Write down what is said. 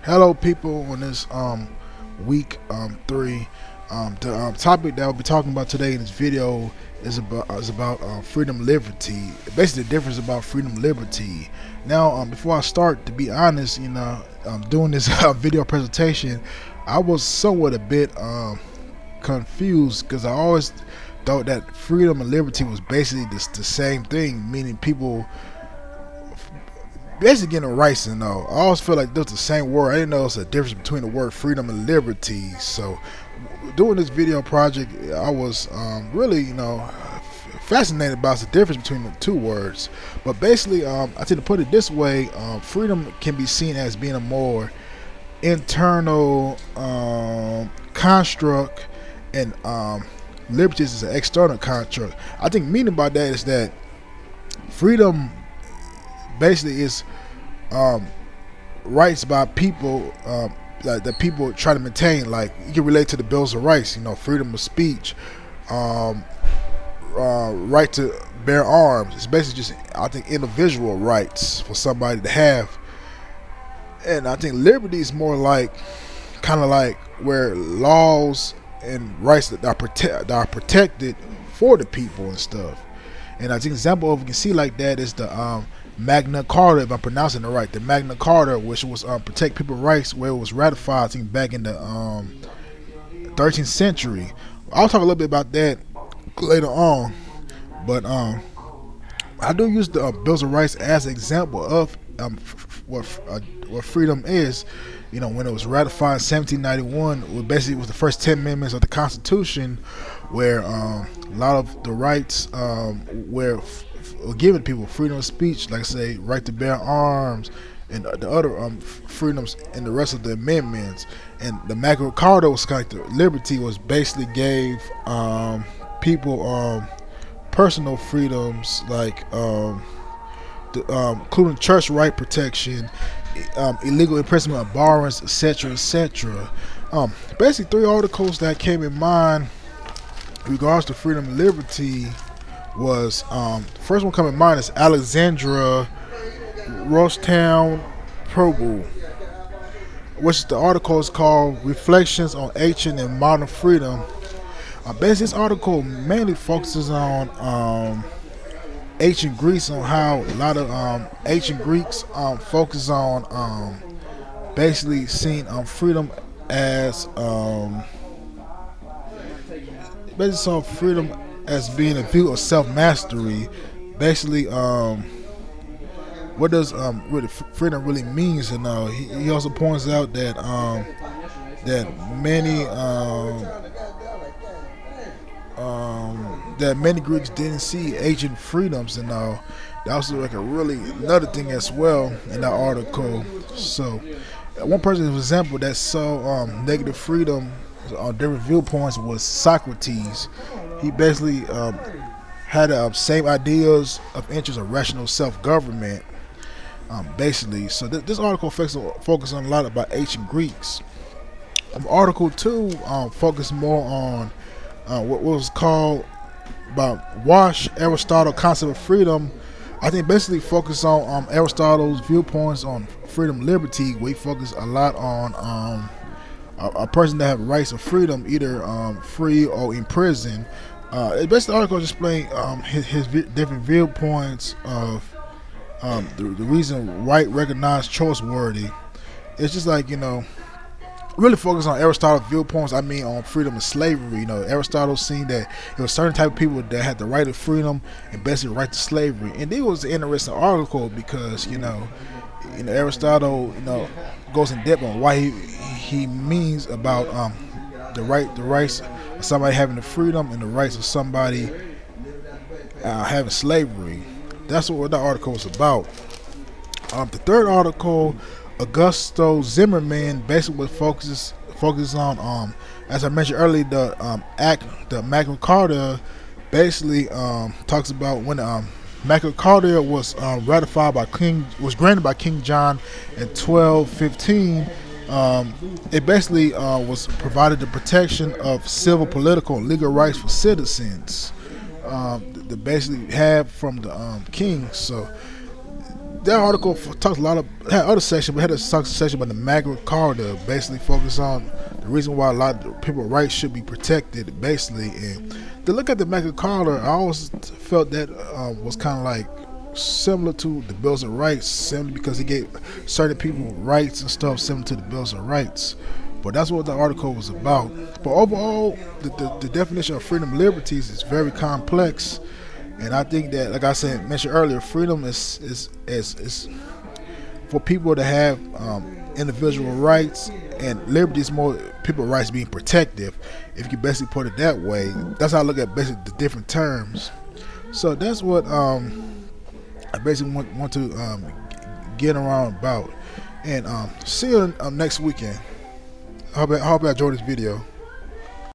Hello, people. On this week three, the topic that I'll be talking about today in this video is about freedom, liberty. Basically, the difference about freedom, liberty. Now, before I start, to be honest, doing this video presentation, I was somewhat a bit confused because I always thought that freedom and liberty was basically the same thing, meaning people basically getting rights and all. I always feel like there's the same word. I didn't know there's a difference between the word freedom and liberty. So, doing this video project, I was really, fascinated about the difference between the two words. But basically, I tend to put it this way: freedom can be seen as being a more internal construct, and liberty is an external construct. I think meaning by that is that freedom basically is rights by people that people try to maintain. Like, you can relate to the bills of rights, freedom of speech, right to bear arms. It's basically just, I think, individual rights for somebody to have. And I think liberty is more like, kind of like where laws and rights that are protected for the people and stuff. And I think example of we can see like that is the Magna Carta, if I'm pronouncing it right. The Magna Carta, which was protect people's rights, where it was ratified, I think, back in the 13th century. I'll talk a little bit about that later on. But I do use the Bills of Rights as an example of what freedom is. When it was ratified in 1791, it basically was the first 10 amendments of the Constitution, where a lot of the rights were given to people. Freedom of speech, like I say, right to bear arms, and the other freedoms in the rest of the amendments. And the Magna Carta was kind of like the liberty, was basically gave people personal freedoms, like including church right protection, illegal imprisonment of borrowers, etc., etc. Basically, three articles that came in mind in regards to freedom and liberty was, the first one coming in mind is Alexandra Rostown Probel, which the article is called Reflections on Ancient and Modern Freedom. Basically, this article mainly focuses on ancient Greece, on how a lot of ancient Greeks focus on basically seeing freedom as basically saw freedom as being a view of self-mastery. Basically, what does really freedom really means? And he also points out that many Greeks didn't see ancient freedoms, and that was like a really another thing as well in that article. So, one person, for example, that saw negative freedom on different viewpoints was Socrates. He basically had same ideas of interest of rational self-government, basically. So this article focuses on a lot about ancient Greeks. Article 2 focused more on what was called about Wash Aristotle concept of freedom. I think basically focus on Aristotle's viewpoints on freedom and liberty, where he focused a lot on a person that have rights of freedom, either free or in prison. Basically, the article explained his different viewpoints of the reason right recognized trustworthy. It's just like, really focus on Aristotle's viewpoints. I mean, on freedom and slavery. Aristotle seen that there was certain type of people that had the right of freedom and basically the right to slavery. And it was an interesting article because Aristotle goes in depth on why he means about the rights of somebody having the freedom and the rights of somebody having slavery. That's what that article was about. The third article, Augusto Zimmerman, basically focuses on as I mentioned earlier, the Magna Carta. Basically talks about when Magna Carta was ratified by granted by King John in 1215. It basically was provided the protection of civil, political, and legal rights for citizens. That basically have from the king. So that article talks a lot of had other section, but had a section about the Magna Carta, basically focus on the reason why a lot of people's rights should be protected, basically. And to look at the Magna Carta, I always felt that was kind of like similar to the Bills of Rights, simply because it gave certain people rights and stuff similar to the Bills of Rights. But that's what the article was about. But overall, the definition of freedom and liberties is very complex. And I think that, like I said, mentioned earlier, freedom is for people to have individual rights, and liberty is more people's rights being protected. If you basically put it that way, that's how I look at basically the different terms. So that's what I basically want to get around about. And see you next weekend. I hope I enjoyed this video.